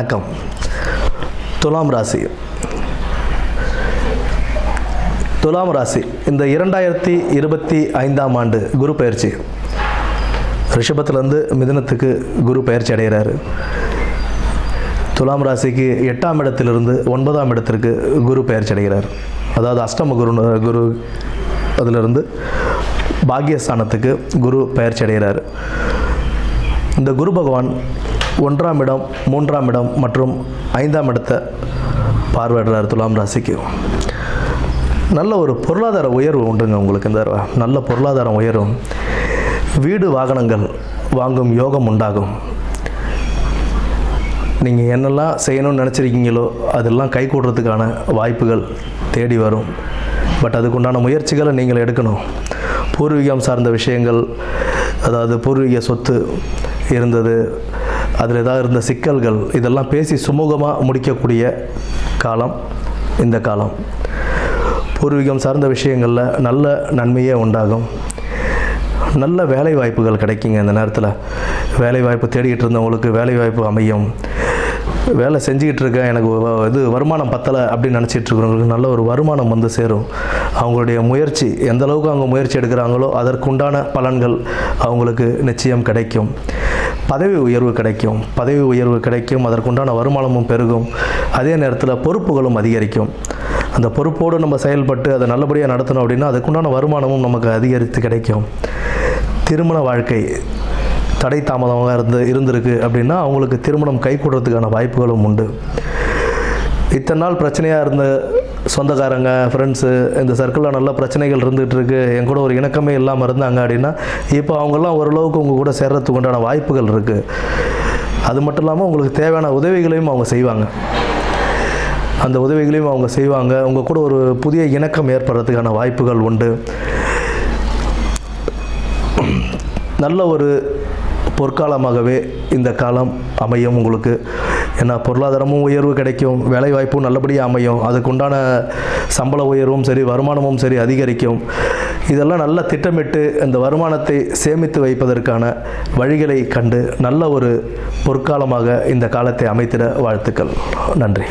வணக்கம். துலாம் ராசி இந்த 2025ஆம் ஆண்டு குரு பயிற்சி ரிஷபத்திலிருந்து மிதுனத்துக்கு குரு பயிற்சி அடைகிறாரு. துலாம் ராசிக்கு 8ஆம் இடத்திலிருந்து 9ஆம் இடத்திற்கு குரு பயிற்சி அடைகிறார். அதாவது அஷ்டம குரு அதிலிருந்து பாக்கியஸ்தானத்துக்கு குரு பயிற்சி அடைகிறார். இந்த குரு பகவான் 1ஆம் இடம், 3ஆம் இடம் மற்றும் 5ஆம் இடத்தை பார்வையிடுறார். துலாம் ராசிக்கு நல்ல ஒரு பொருளாதார உயர்வு உண்டுங்க. உங்களுக்கு இந்த நல்ல பொருளாதாரம் உயரும். வீடு வாகனங்கள் வாங்கும் யோகம் உண்டாகும். நீங்கள் என்னெல்லாம் செய்யணும்னு நினச்சிருக்கீங்களோ அதெல்லாம் கை கூடுறதுக்கான வாய்ப்புகள் தேடி வரும். பட் அதுக்குண்டான முயற்சிகளை நீங்கள் எடுக்கணும். பூர்வீகம் சார்ந்த விஷயங்கள், அதாவது பூர்வீக சொத்து இருந்தது, அதில் ஏதாவது இருந்த சிக்கல்கள், இதெல்லாம் பேசி சுமூகமாக முடிக்கக்கூடிய காலம் இந்த காலம். பூர்வீகம் சார்ந்த விஷயங்களில் நல்ல நன்மையே உண்டாகும். நல்ல வேலை வாய்ப்புகள் கிடைக்குங்க. இந்த நேரத்தில் வேலை வாய்ப்பு தேடிக்கிட்டு இருந்தவங்களுக்கு வேலை வாய்ப்பு அமையும். வேலை செஞ்சுக்கிட்டு இருக்கேன், எனக்கு வருமானம் பத்தலை அப்படின்னு நினச்சிட்டு இருக்கிறவங்களுக்கு நல்ல ஒரு வருமானம் வந்து சேரும். அவங்களுடைய முயற்சி எந்த அளவுக்கு அவங்க முயற்சி எடுக்கிறாங்களோ அதற்குண்டான பலன்கள் அவங்களுக்கு நிச்சயம் கிடைக்கும். பதவி உயர்வு கிடைக்கும். அதற்குண்டான வருமானமும் பெருகும். அதே நேரத்தில் பொறுப்புகளும் அதிகரிக்கும். அந்த பொறுப்போடு நம்ம செயல்பட்டு அதை நல்லபடியாக நடத்தணும் அப்படின்னா அதுக்குண்டான வருமானமும் நமக்கு அதிகரித்து கிடைக்கும். திருமண வாழ்க்கை தடை தாமதமாக இருந்திருக்கு அப்படின்னா அவங்களுக்கு திருமணம் கைகூடுறதுக்கான வாய்ப்புகளும் உண்டு. இத்தனை நாள் பிரச்சனையாக இருந்த சொந்தக்காரங்க, ஃப்ரெண்ட்ஸு, இந்த சர்க்கிளில் நல்ல பிரச்சனைகள் இருந்துகிட்டு இருக்குது, என் கூட ஒரு இணக்கமே இல்லாமல் இருந்தாங்க அப்படின்னா இப்போ அவங்கெல்லாம் ஓரளவுக்கு உங்கள் கூட சேர்றதுக்கு உண்டான வாய்ப்புகள் இருக்குது. அது மட்டும் இல்லாமல் உங்களுக்கு தேவையான உதவிகளையும் அவங்க செய்வாங்க. அந்த உதவிகளையும் அவங்க செய்வாங்க. உங்கள் கூட ஒரு புதிய இணக்கம் ஏற்படுறதுக்கான வாய்ப்புகள் உண்டு. நல்ல ஒரு பொற்காலமாகவே இந்த காலம் அமையும் உங்களுக்கு. ஏன்னா பொருளாதாரமும் உயர்வு கிடைக்கும், வேலைவாய்ப்பும் நல்லபடியாக அமையும், அதுக்குண்டான சம்பள உயர்வும் சரி, வருமானமும் சரி அதிகரிக்கும். இதெல்லாம் நல்லா திட்டமிட்டு இந்த வருமானத்தை சேமித்து வைப்பதற்கான வழிகளை கண்டு நல்ல ஒரு பொற்காலமாக இந்த காலத்தை அமைத்திட வாழ்த்துக்கள். நன்றி.